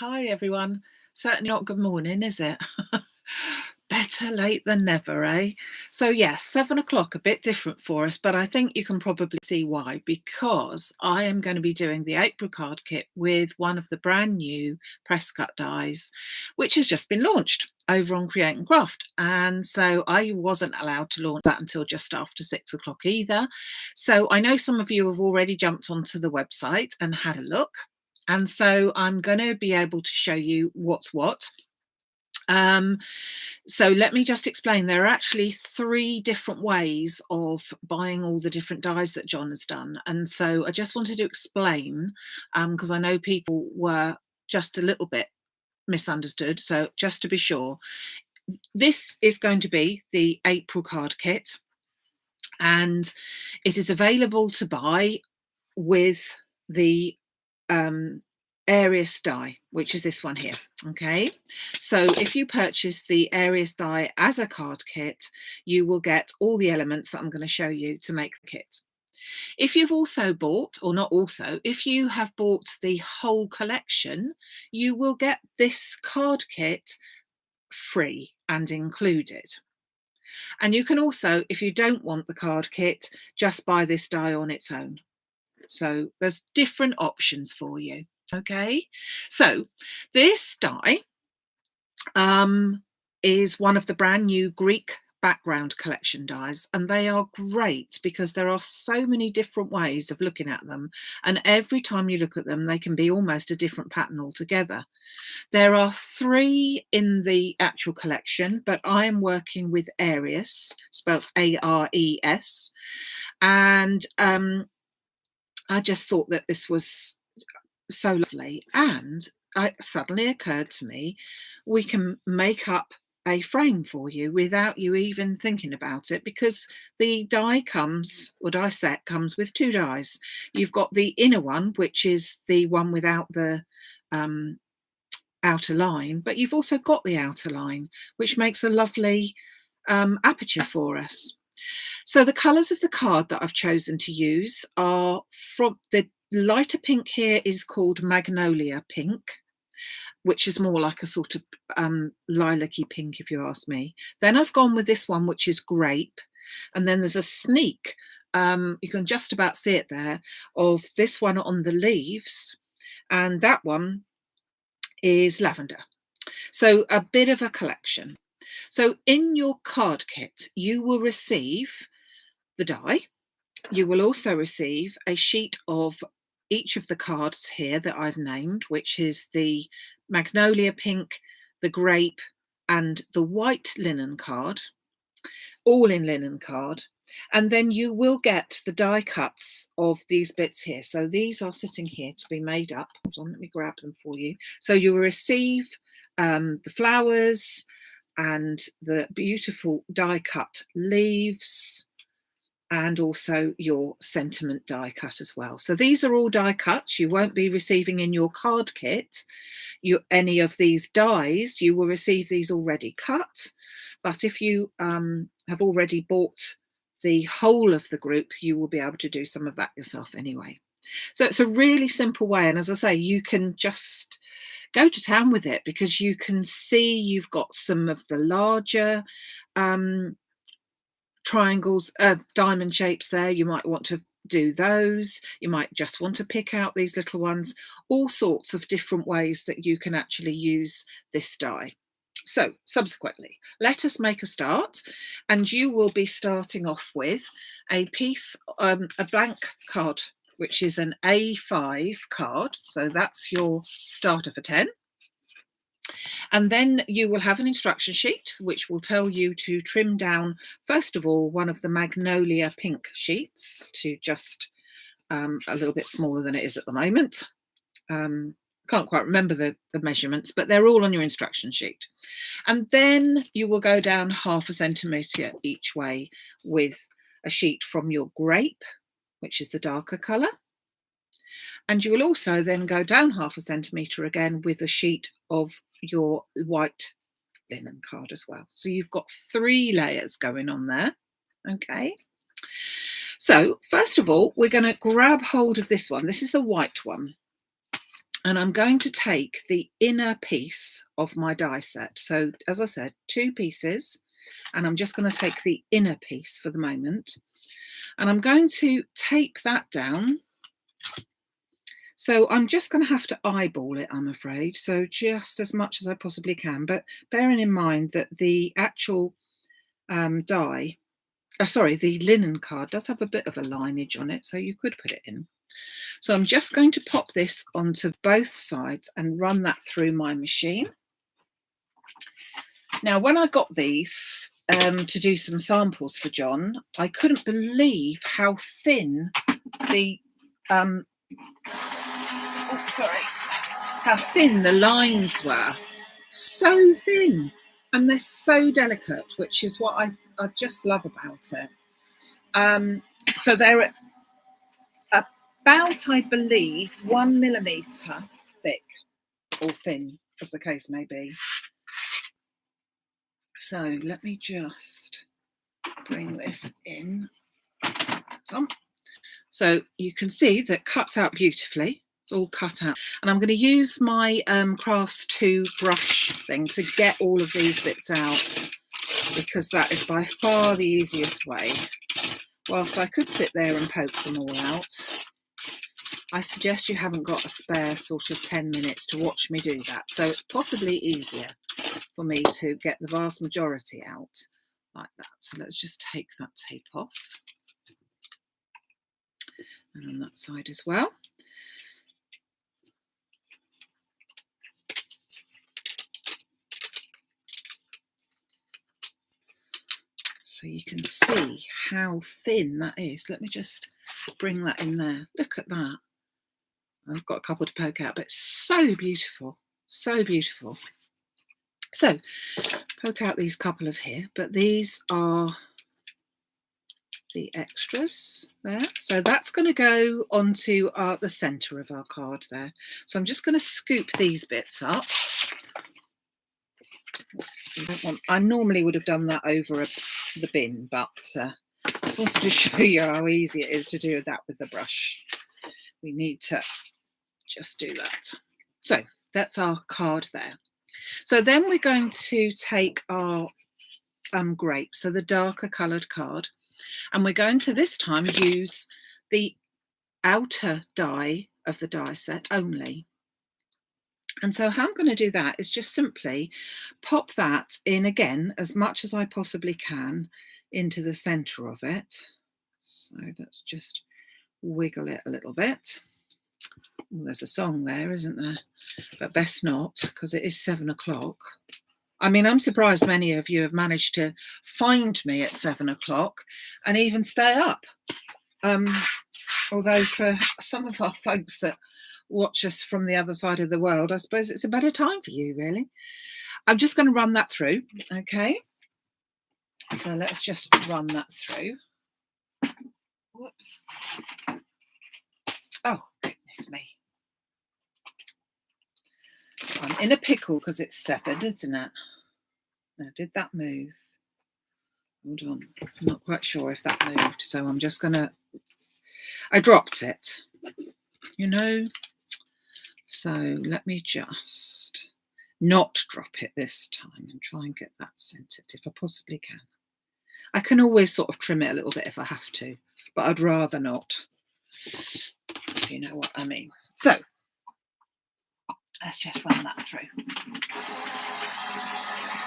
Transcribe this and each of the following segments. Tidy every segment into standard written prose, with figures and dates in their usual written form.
Hi everyone. Certainly not good morning, is it? Better late than never, eh? So yes, 7 o'clock, a bit different for us, but I think you can probably see why, because I am going to be doing the April card kit with one of the brand new Presscut dies, which has just been launched over on Create and Craft. And so I wasn't allowed to launch that until just after 6 o'clock either. So I know some of you have already jumped onto the website and had a look. And so I'm going to be able to show you what's what. So let me just explain. There are actually 3 different ways of buying all the different dies that John has done. And so I just wanted to explain, because I know people were just a little bit misunderstood. So just to be sure, this is going to be the April card kit, and it is available to buy with the Aries die, which is this one here. Okay, so if you purchase the Aries die as a card kit, you will get all the elements that I'm going to show you to make the kit. If you've also bought, or not also, if you have bought the whole collection, you will get this card kit free and included. And you can also, if you don't want the card kit, just buy this die on its own. So there's different options for you. Okay, so this die is one of the brand new Greek background collection dies, and they are great because there are so many different ways of looking at them, and every time you look at them they can be almost a different pattern altogether. There are 3 in the actual collection, but I am working with Aries, spelt A-R-E-S, and I just thought that this was so lovely, and it suddenly occurred to me we can make up a frame for you without you even thinking about it, because the die comes, or die set comes with 2 dies. You've got the inner one, which is the one without the outer line, but you've also got the outer line, which makes a lovely aperture for us. So the colours of the card that I've chosen to use are, from the lighter pink here is called Magnolia Pink, which is more like a sort of lilac-y pink, if you ask me. Then I've gone with this one, which is Grape, and then there's a sneak, you can just about see it there, of this one on the leaves, and that one is Lavender. So a bit of a collection. So in your card kit, you will receive the die. You will also receive a sheet of each of the cards here that I've named, which is the Magnolia Pink, the Grape, and the White Linen card, all in linen card. And then you will get the die cuts of these bits here. So these are sitting here to be made up. Hold on, let me grab them for you. So you will receive the flowers and the beautiful die cut leaves, and also your sentiment die cut as well. So these are all die cuts. You won't be receiving in your card kit any of these dies. You will receive these already cut. But if you have already bought the whole of the group, you will be able to do some of that yourself anyway. So it's a really simple way. And as I say, you can just go to town with it, because you can see you've got some of the larger triangles, diamond shapes there. You might want to do those. You might just want to pick out these little ones. All sorts of different ways that you can actually use this die. So subsequently, let us make a start, and you will be starting off with a piece, a blank card, which is an A5 card. So that's your starter for 10. And then you will have an instruction sheet, which will tell you to trim down, first of all, one of the Magnolia Pink sheets to just a little bit smaller than it is at the moment. Can't quite remember the measurements, but they're all on your instruction sheet. And then you will go down 1/2 centimetre each way with a sheet from your Grape, which is the darker colour. And you will also then go down 1/2 centimetre again with a sheet of your White Linen card as well. So you've got 3 layers going on there. Okay. So first of all, we're going to grab hold of this one. This is the white one. And I'm going to take the inner piece of my die set. So as I said, 2 pieces, and I'm just going to take the inner piece for the moment. And I'm going to tape that down. So I'm just going to have to eyeball it, I'm afraid. So just as much as I possibly can, but bearing in mind that the actual the linen card does have a bit of a lineage on it, so you could put it in. So I'm just going to pop this onto both sides and run that through my machine. Now, when I got these to do some samples for John, I couldn't believe how thin the how thin the lines were. So thin, and they're so delicate, which is what I just love about it. So they're about, I believe, 1 millimetre thick or thin, as the case may be. So let me just bring this in. So you can see that cuts out beautifully. It's all cut out. And I'm going to use my Crafts 2 brush thing to get all of these bits out, because that is by far the easiest way. Whilst I could sit there and poke them all out, I suggest you haven't got a spare sort of 10 minutes to watch me do that. So it's possibly easier for me to get the vast majority out like that. So let's just take that tape off. And on that side as well. So you can see how thin that is. Let me just bring that in there. Look at that. I've got a couple to poke out, but it's so beautiful. So beautiful. So poke out these couple of here, but these are the extras there. So that's going to go onto the centre of our card there. So I'm just going to scoop these bits up. I normally would have done that over the bin, but I just wanted to show you how easy it is to do that with the brush. We need to just do that. So that's our card there. So then we're going to take our grape, so the darker coloured card, and we're going to this time use the outer die of the die set only. And so how I'm going to do that is just simply pop that in again as much as I possibly can into the centre of it. So let's just wiggle it a little bit. Well, there's a song there, isn't there? But best not, because it is 7 o'clock. I mean, I'm surprised many of you have managed to find me at 7 o'clock and even stay up. Although for some of our folks that watch us from the other side of the world, I suppose it's a better time for you, really. I'm just going to run that through, okay? So let's just run that through. Whoops. Oh, goodness me. I'm in a pickle because it's 7, isn't it? Now, did that move? Hold on. I'm not quite sure if that moved, so I'm just going to... I dropped it, you know? So let me just not drop it this time and try and get that centered if I possibly can. I can always sort of trim it a little bit if I have to, but I'd rather not, if you know what I mean. So let's just run that through.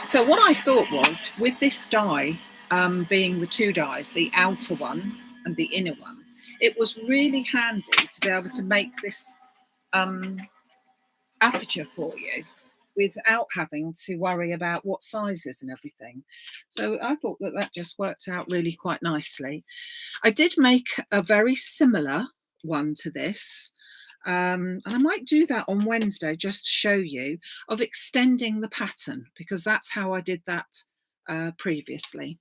So what I thought was, with this die being the 2 dies, the outer one and the inner one, it was really handy to be able to make this aperture for you without having to worry about what sizes and everything. So I thought that that just worked out really quite nicely. I did make a very similar one to this, and I might do that on Wednesday just to show you, of extending the pattern, because that's how I did that previously.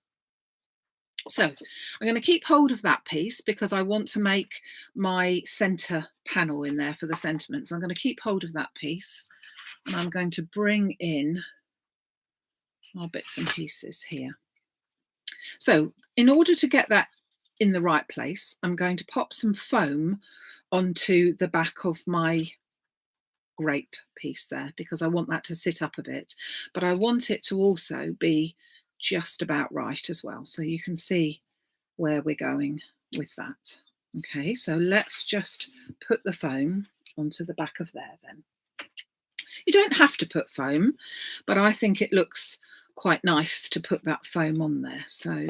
So I'm going to keep hold of that piece because I want to make my centre panel in there for the sentiments. I'm going to keep hold of that piece, and I'm going to bring in our bits and pieces here. So in order to get that in the right place, I'm going to pop some foam onto the back of my grape piece there because I want that to sit up a bit, but I want it to also be just about right as well. So you can see where we're going with that. Okay, so let's just put the foam onto the back of there then. You don't have to put foam, but I think it looks quite nice to put that foam on there. So,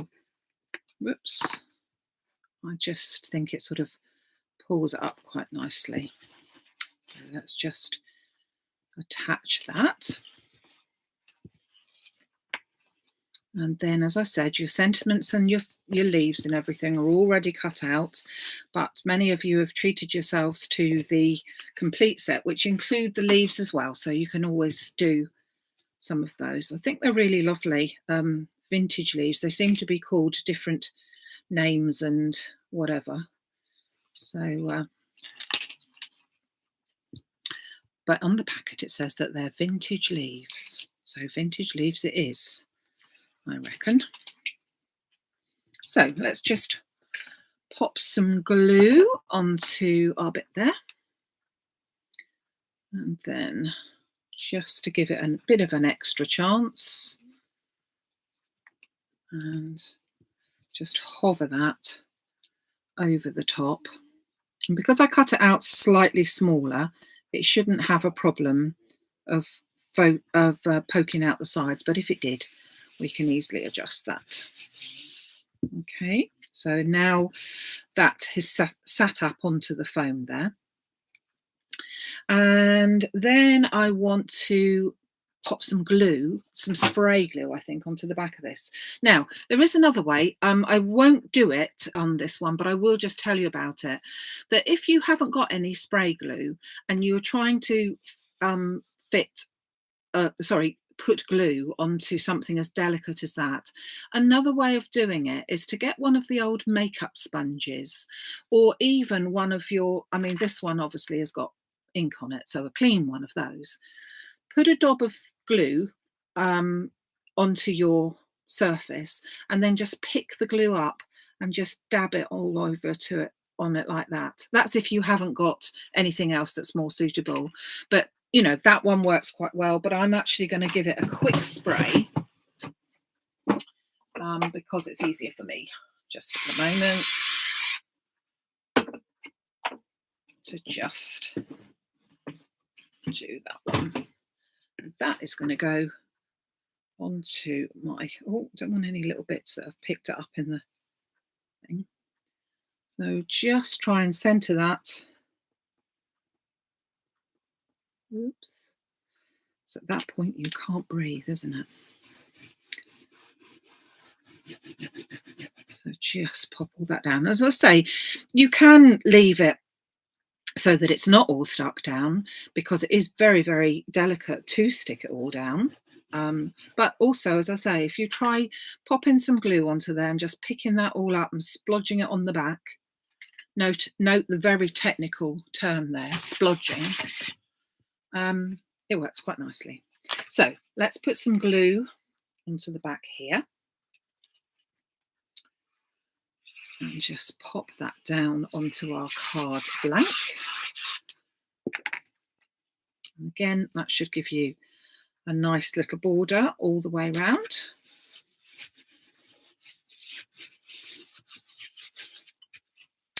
whoops, I just think it sort of pulls it up quite nicely. So let's just attach that. And then, as I said, your sentiments and your leaves and everything are already cut out, but many of you have treated yourselves to the complete set, which include the leaves as well. So you can always do some of those. I think they're really lovely vintage leaves. They seem to be called different names and whatever. So, but on the packet it says that they're vintage leaves. So vintage leaves it is, I reckon. So let's just pop some glue onto our bit there. And then just to give it a bit of an extra chance. And just hover that over the top. And because I cut it out slightly smaller, it shouldn't have a problem of poking out the sides. But if it did, we can easily adjust that. Okay, so now that has sat up onto the foam there. And then I want to pop some glue, some spray glue, I think, onto the back of this. Now, there is another way. I won't do it on this one, but I will just tell you about it. That if you haven't got any spray glue and you're trying to put glue onto something as delicate as that, another way of doing it is to get one of the old makeup sponges, or even one of your, I mean, this one obviously has got ink on it, so a clean one of those. Put a dab of glue onto your surface and then just pick the glue up and just dab it all over to it on it like that. That's if you haven't got anything else that's more suitable. But you know, that one works quite well, but I'm actually going to give it a quick spray because it's easier for me just at the moment to just do that one. That is going to go onto my, don't want any little bits that have picked it up in the thing. So just try and center that. Oops. So at that point you can't breathe, isn't it? So just pop all that down. As I say, you can leave it so that it's not all stuck down, because it is very, very delicate to stick it all down. But also, as I say, if you try popping some glue onto there and just picking that all up and splodging it on the back, note the very technical term there, splodging, it works quite nicely. So let's put some glue onto the back here. And just pop that down onto our card blank. And again, that should give you a nice little border all the way around.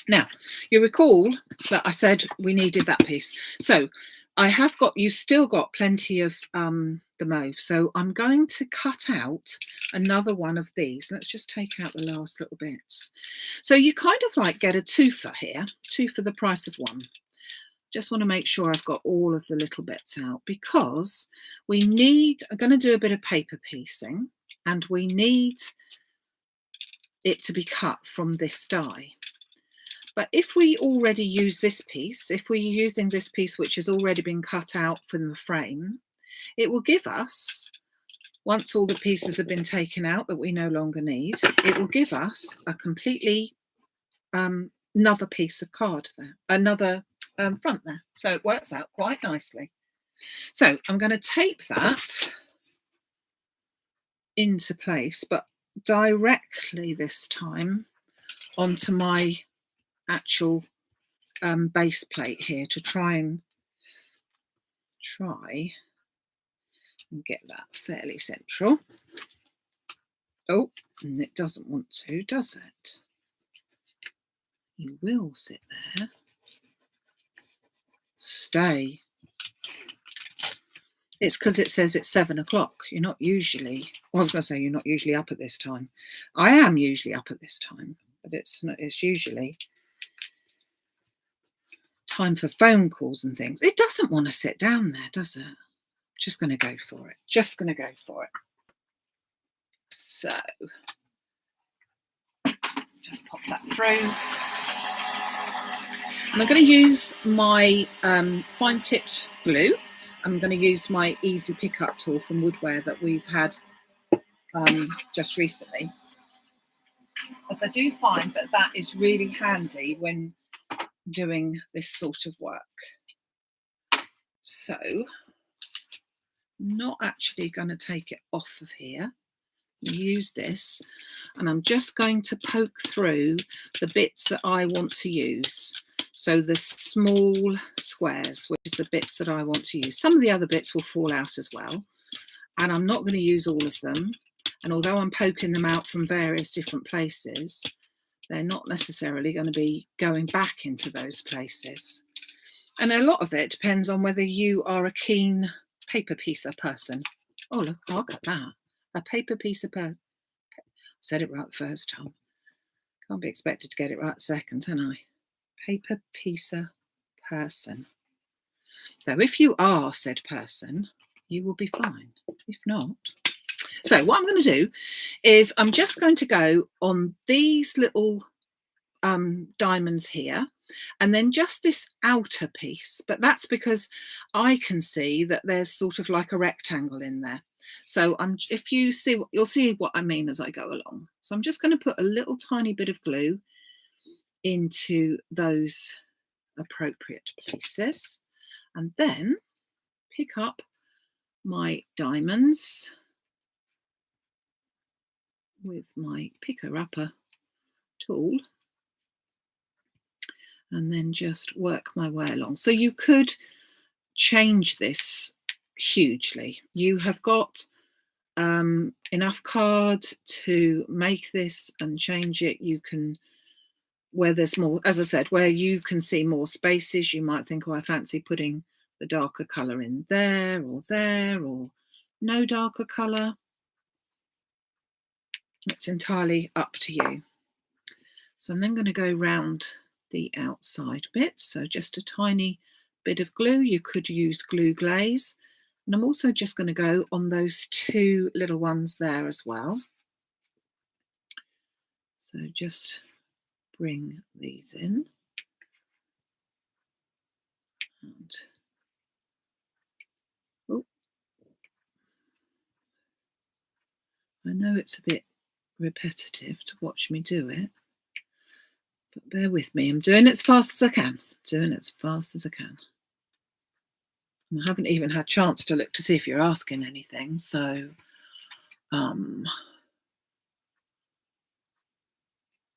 Now, you recall that I said we needed that piece. So I have got, you've still got plenty of the mauve. So I'm going to cut out another one of these. Let's just take out the last little bits. So you kind of like get a twofer here, two for the price of one. Just want to make sure I've got all of the little bits out, because we need, I'm going to do a bit of paper piecing, and we need it to be cut from this die. But if we already use this piece, if we're using this piece which has already been cut out from the frame, it will give us, once all the pieces have been taken out that we no longer need, it will give us a completely another piece of card there, another front there. So it works out quite nicely. So I'm going to tape that into place, but directly this time onto my actual base plate here, to try and try and get that fairly central. Oh, and it doesn't want to, does it? You will sit there. Stay. It's because it says it's 7 o'clock. You're not usually, well, I was going to say you're not usually up at this time. I am usually up at this time, but it's not, it's usually time for phone calls and things. It doesn't want to sit down there, does it? Just going to go for it. Just going to go for it. So, just pop that through. And I'm going to use my fine-tipped glue. I'm going to use my easy pickup tool from Woodware that we've had just recently. As I do find that that is really handy when doing this sort of work. So, not actually going to take it off of here. Use this, and I'm just going to poke through the bits that I want to use. So the small squares, which is the bits that I want to use. Some of the other bits will fall out as well, and I'm not going to use all of them. And although I'm poking them out from various different places, they're not necessarily going to be going back into those places. And a lot of it depends on whether you are a keen paper piecer person. Oh, look at that. A paper piecer person. Said it right the first time. Can't be expected to get it right the second, can I? Paper piecer person. So if you are said person, you will be fine. If not. So what I'm going to do is I'm just going to go on these little diamonds here, and then just this outer piece, but that's because I can see that there's sort of like a rectangle in there. So if you see, you'll see what I mean as I go along. So I'm just going to put a little tiny bit of glue into those appropriate places, and then pick up my diamonds with my picker-upper tool, and then just work my way along. So you could change this hugely. You have got enough card to make this and change it. You can, where there's more, as I said, where you can see more spaces, you might think, oh, I fancy putting the darker colour in there, or no darker colour. It's entirely up to you. So I'm then going to go round the outside bits. So just a tiny bit of glue. You could use glue glaze. And I'm also just going to go on those two little ones there as well. So just bring these in. And oh, I know it's a bit repetitive to watch me do it, but bear with me. I'm doing it as fast as I can. Doing it as fast as I can. And I haven't even had a chance to look to see if you're asking anything. So,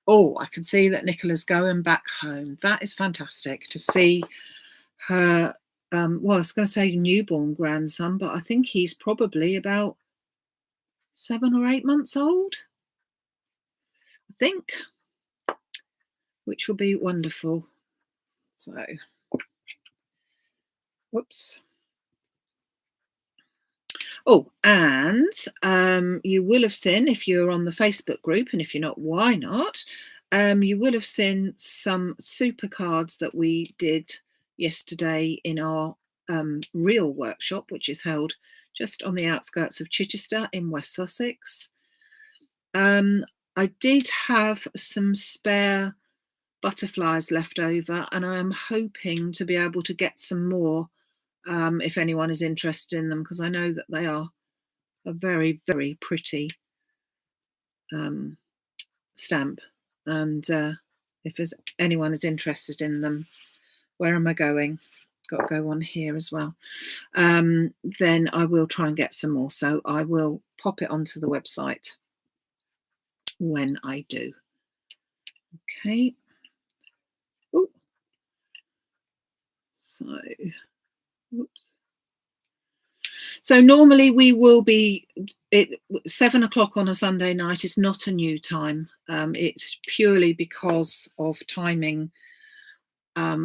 oh, I can see that Nicola's going back home. That is fantastic to see her. Well, I was going to say newborn grandson, but I think he's probably about 7 or 8 months old, I think, which will be wonderful. So, whoops. Oh, and you will have seen, if you're on the Facebook group, and if you're not, why not? You will have seen some super cards that we did yesterday in our real workshop, which is held just on the outskirts of Chichester in West Sussex. I did have some spare butterflies left over, and I am hoping to be able to get some more if anyone is interested in them, because I know that they are a very, very pretty stamp. And if anyone is interested in them, where am I going? Got to go on here as well. Then I will try and get some more. So I will pop it onto the website when I do. Okay. Ooh. So, oops. So normally we will be 7 o'clock on a Sunday night is not a new time. It's purely because of timing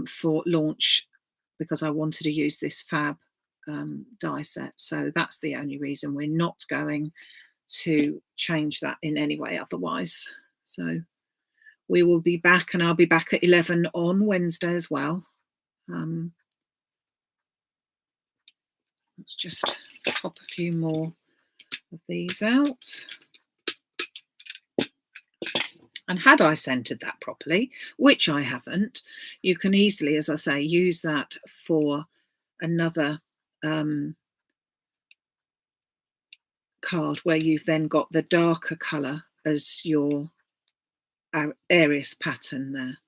for launch, because I wanted to use this fab die set. So that's the only reason. We're not going to change that in any way otherwise. So we will be back, and I'll be back at 11 on Wednesday as well. Let's just pop a few more of these out. And had I centered that properly, which I haven't, you can easily, as I say, use that for another card where you've then got the darker colour as your Aries pattern there.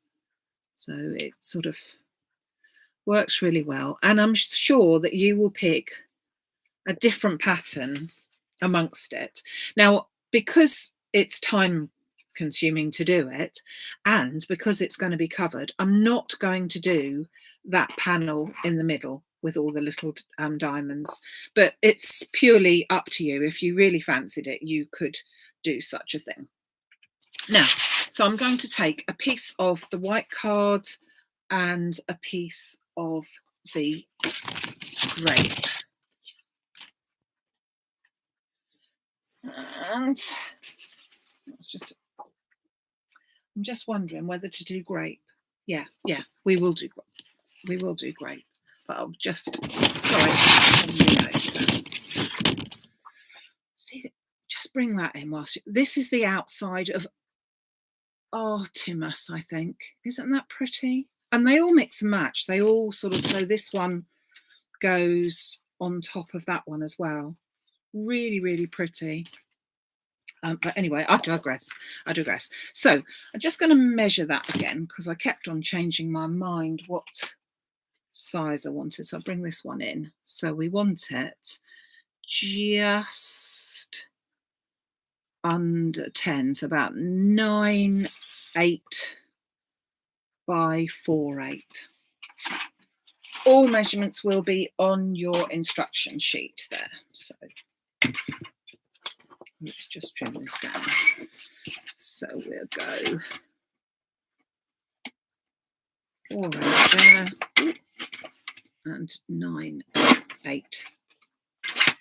So it sort of works really well. And I'm sure that you will pick a different pattern amongst it. Now, because it's time consuming to do it, and because it's going to be covered, I'm not going to do that panel in the middle with all the little diamonds, but it's purely up to you. If you really fancied it, you could do such a thing. Now, so I'm going to take a piece of the white card and a piece of the grape. And I'm just wondering whether to do grape. Yeah, we will do grape. But I'll just, sorry, see, just bring that in whilst this is the outside of Artemis, I think. Isn't that pretty? And they all mix and match. They all sort of, so this one goes on top of that one as well. Really, really pretty. But anyway, I digress. So I'm just going to measure that again, because I kept on changing my mind what size I wanted. So I'll bring this one in. So we want it just under 10, so about 9.8 by 4.8. All measurements will be on your instruction sheet there. So let's just trim this down. So we'll go 4.8 there and 9.8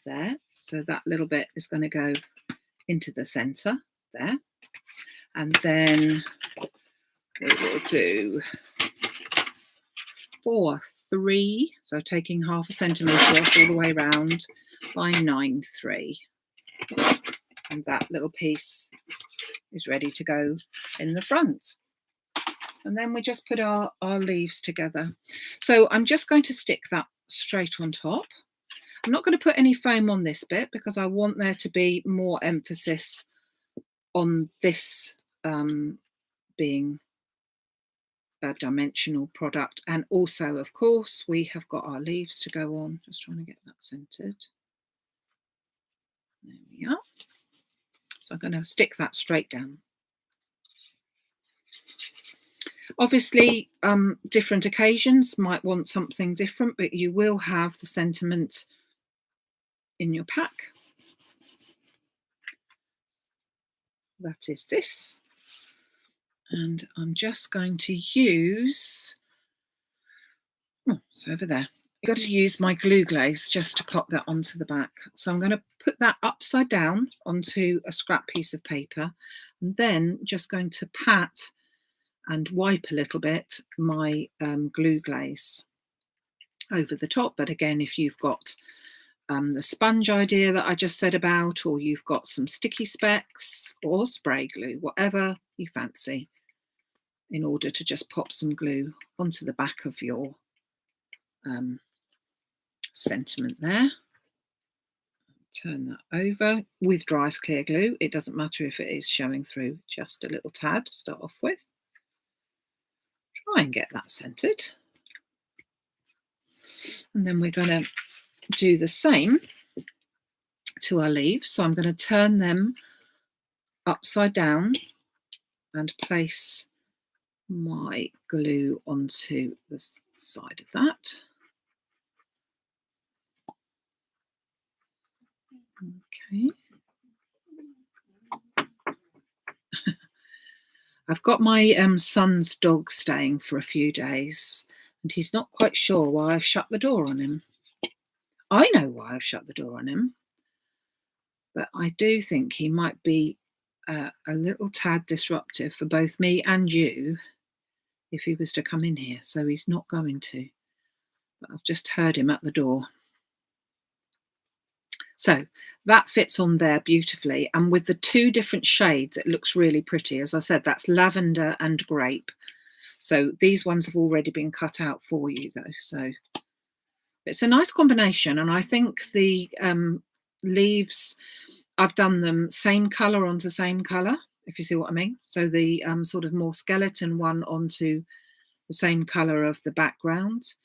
there. So that little bit is going to go into the centre there. And then we will do 4.3, so taking 0.5 centimetre off all the way around, by 9.3. And that little piece is ready to go in the front. And then we just put our leaves together. So I'm just going to stick that straight on top. I'm not going to put any foam on this bit because I want there to be more emphasis on this being a dimensional product. And also, of course, we have got our leaves to go on. Just trying to get that centered. There we are. So I'm going to stick that straight down. Obviously, different occasions might want something different, but you will have the sentiment in your pack. That is this. And I'm just going to use, it's over there. I've got to use my glue glaze just to pop that onto the back. So I'm going to put that upside down onto a scrap piece of paper, and then just going to pat and wipe a little bit my glue glaze over the top. But again, if you've got the sponge idea that I just said about, or you've got some sticky specks or spray glue, whatever you fancy, in order to just pop some glue onto the back of your sentiment there. Turn that over with dry clear glue. It doesn't matter if it is showing through, just a little tad to start off with. Try and get that centered. And then we're going to do the same to our leaves. So I'm going to turn them upside down and place my glue onto the side of that. Okay. I've got my son's dog staying for a few days, and he's not quite sure why I've shut the door on him. I know why I've shut the door on him, but I do think he might be a little tad disruptive for both me and you if he was to come in here, so he's not going to. But I've just heard him at the door. So that fits on there beautifully, and with the two different shades it looks really pretty. As I said, that's lavender and grape. So these ones have already been cut out for you though, so it's a nice combination. And I think the leaves, I've done them same colour onto same colour, if you see what I mean. So the sort of more skeleton one onto the same colour of the background.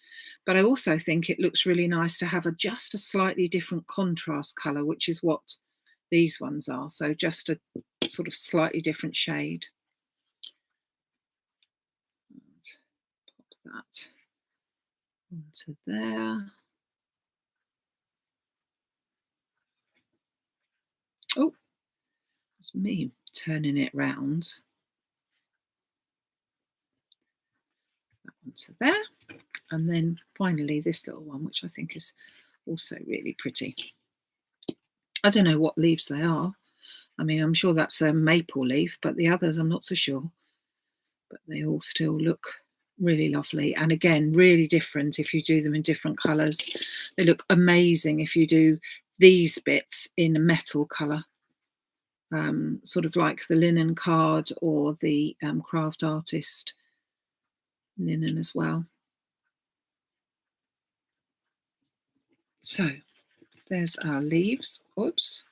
But I also think it looks really nice to have just a slightly different contrast colour, which is what these ones are. So just a sort of slightly different shade. Pop that onto there. Oh, it's me turning it round. That onto there. And then finally this little one, which I think is also really pretty. I don't know what leaves they are. I mean, I'm sure that's a maple leaf, but the others I'm not so sure. But they all still look really lovely. And again, really different if you do them in different colours. They look amazing if you do these bits in a metal colour, sort of like the linen card or the craft artist linen as well. So there's our leaves. Oops,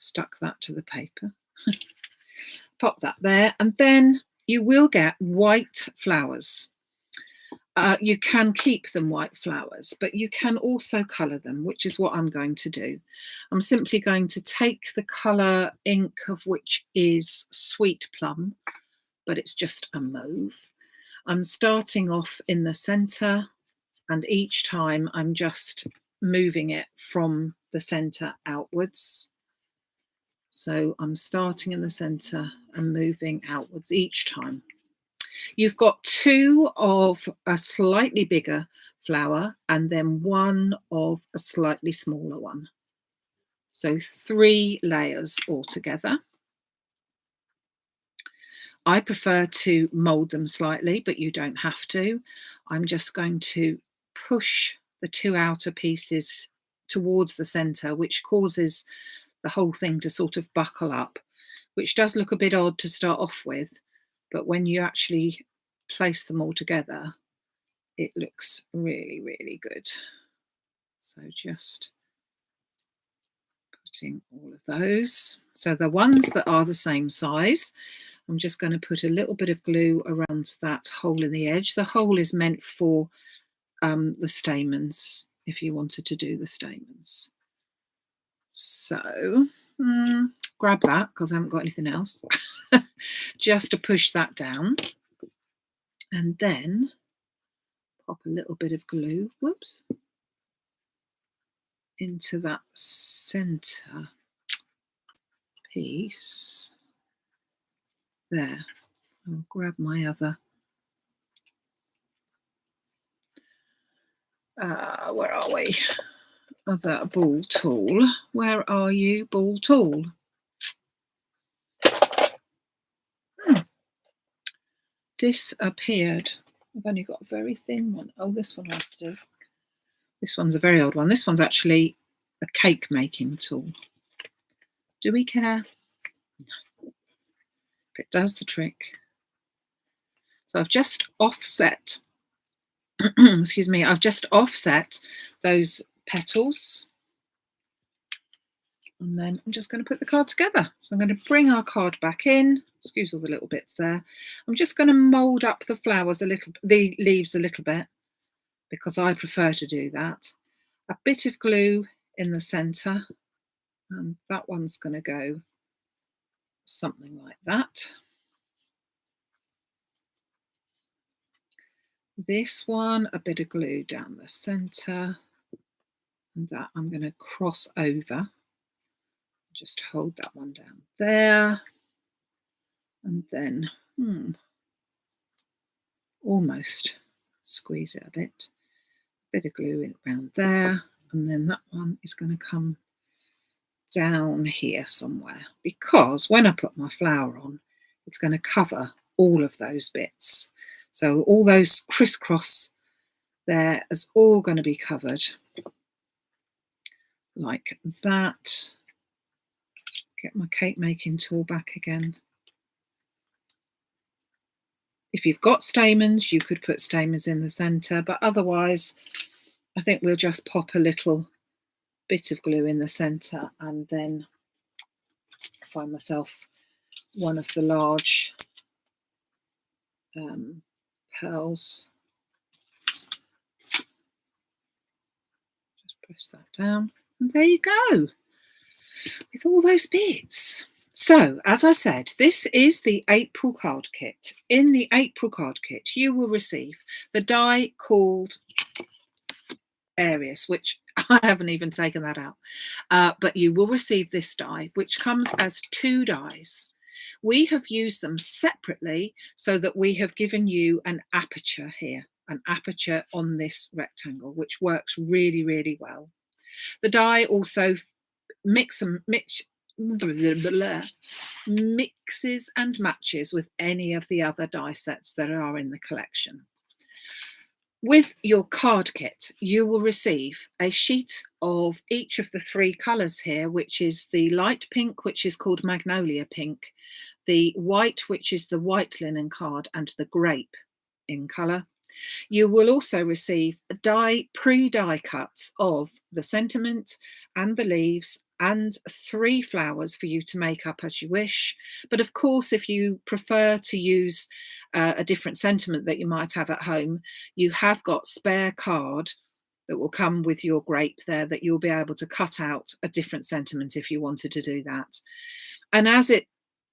stuck that to the paper. Pop that there, and then you will get white flowers. You can keep them white flowers, but you can also colour them, which is what I'm going to do. I'm simply going to take the colour ink, of which is Sweet Plum, but it's just a mauve. I'm starting off in the centre, and each time I'm just moving it from the centre outwards. So I'm starting in the centre and moving outwards each time. You've got two of a slightly bigger flower and then one of a slightly smaller one. So 3 layers altogether. I prefer to mould them slightly, but you don't have to. I'm just going to push the 2 outer pieces towards the centre, which causes the whole thing to sort of buckle up, which does look a bit odd to start off with, but when you actually place them all together, it looks really, really good. So just putting all of those. So the ones that are the same size, I'm just going to put a little bit of glue around that hole in the edge. The hole is meant for the stamens, if you wanted to do the stamens. So grab that, because I haven't got anything else. Just to push that down. And then pop a little bit of glue, whoops, into that centre piece. There. I'll grab my other, where are we? Other ball tool. Where are you, ball tool? Disappeared. I've only got a very thin one. Oh, this one I have to do. This one's a very old one. This one's actually a cake making tool. Do we care? No. It does the trick. So I've just offset, excuse me, I've just offset those petals. And then I'm just going to put the card together. So I'm going to bring our card back in. Excuse all the little bits there. I'm just going to mould up the flowers a little, the leaves a little bit, because I prefer to do that. A bit of glue in the centre, and that one's going to go something like that. This one, a bit of glue down the centre, and that I'm going to cross over Just hold that one down there, and then almost squeeze it a bit of glue around there, and then that one is going to come down here somewhere, because when I put my flower on, it's going to cover all of those bits. So all those crisscross there is all going to be covered like that. Get my cake making tool back again. If you've got stamens, you could put stamens in the centre, but otherwise I think we'll just pop a little bit of glue in the centre, and then find myself one of the large pearls. Just press that down, and there you go with all those bits. So, as I said, this is the April card kit. In the April card kit, you will receive the die called Aries, which I haven't even taken that out. But you will receive this die, which comes as 2 dies. We have used them separately so that we have given you an aperture here, an aperture on this rectangle, which works really, really well. The die also mixes and matches with any of the other die sets that are in the collection. With your card kit, you will receive a sheet of each of the 3 colours here, which is the light pink, which is called Magnolia Pink, the white, which is the white linen card, and the grape in colour. You will also receive pre-die cuts of the sentiment and the leaves, and 3 flowers for you to make up as you wish. But of course, if you prefer to use a different sentiment that you might have at home, you have got spare card that will come with your grape there, that you'll be able to cut out a different sentiment if you wanted to do that. And as it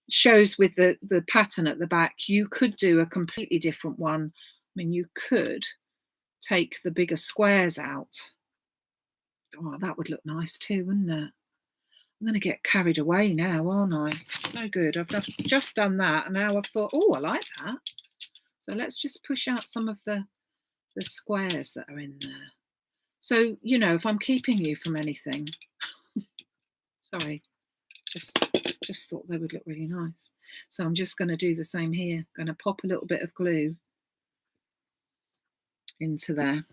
shows with the pattern at the back, you could do a completely different one. I mean, you could take the bigger squares out. Oh, that would look nice too, wouldn't it? I'm going to get carried away now, aren't I? It's no good. I've just done that, and now I've thought, oh, I like that. So let's just push out some of the squares that are in there. So, you know, if I'm keeping you from anything, sorry, just thought they would look really nice. So I'm just going to do the same here. Going to pop a little bit of glue into there.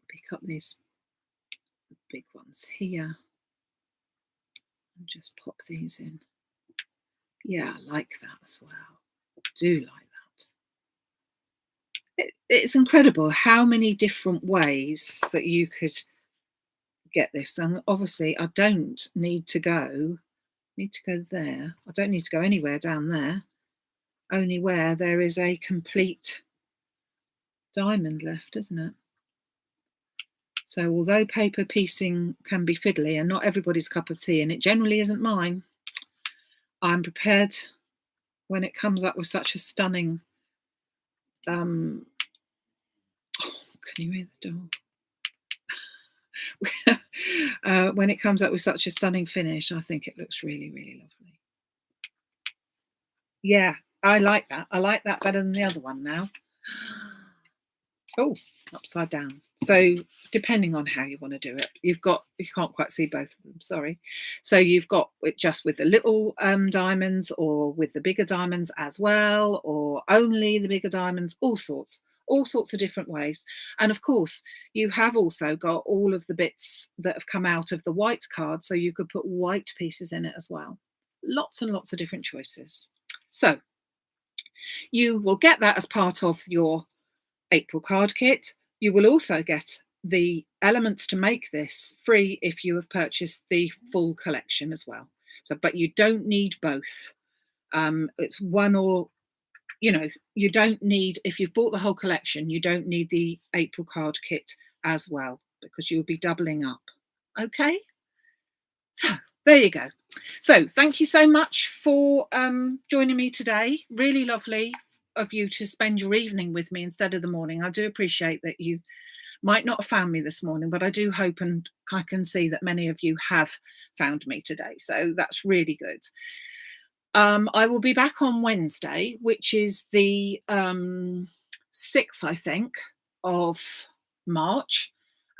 Pick up these big ones here and just pop these in. Yeah, I like that as well. I do like that. It's incredible how many different ways that you could get this. And obviously I don't need to go there. I don't need to go anywhere down there, only where there is a complete diamond left, isn't it? So although paper piecing can be fiddly and not everybody's cup of tea, and it generally isn't mine, I'm prepared when it comes up with such a stunning oh, can you hear the dog? When it comes up with such a stunning finish, I think it looks really, really lovely. Yeah, I like that. I like that better than the other one now. Oh, upside down. So depending on how you want to do it, you can't quite see both of them, sorry. So you've got it just with the little diamonds, or with the bigger diamonds as well, or only the bigger diamonds, all sorts of different ways. And of course, you have also got all of the bits that have come out of the white card, so you could put white pieces in it as well. Lots and lots of different choices. So you will get that as part of your April card kit. You will also get the elements to make this free if you have purchased the full collection as well. So, but you don't need both. It's one, or, you know, you don't need, if you've bought the whole collection, you don't need the April card kit as well, because you'll be doubling up. Okay, so there you go. So thank you so much for joining me today. Really lovely of you to spend your evening with me instead of the morning. I do appreciate that you might not have found me this morning, but I do hope and I can see that many of you have found me today. So that's really good. I will be back on Wednesday, which is the 6th, I think, of March.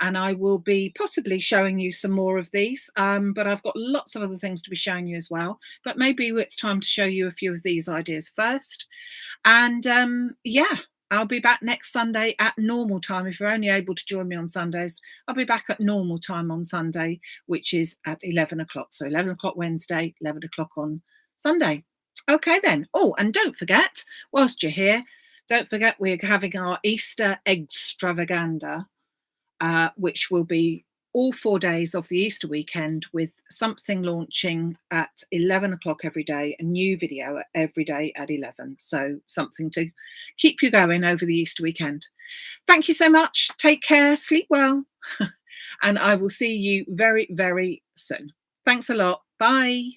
And I will be possibly showing you some more of these, but I've got lots of other things to be showing you as well. But maybe it's time to show you a few of these ideas first. And yeah, I'll be back next Sunday at normal time. If you're only able to join me on Sundays, I'll be back at normal time on Sunday, which is at 11 o'clock. So 11 o'clock Wednesday, 11 o'clock on Sunday. Okay, then. Oh, and don't forget, whilst you're here, don't forget we're having our Easter extravaganza, which will be all 4 days of the Easter weekend, with something launching at 11 o'clock every day, a new video every day at 11. So something to keep you going over the Easter weekend. Thank you so much. Take care, sleep well, and I will see you very, very soon. Thanks a lot. Bye.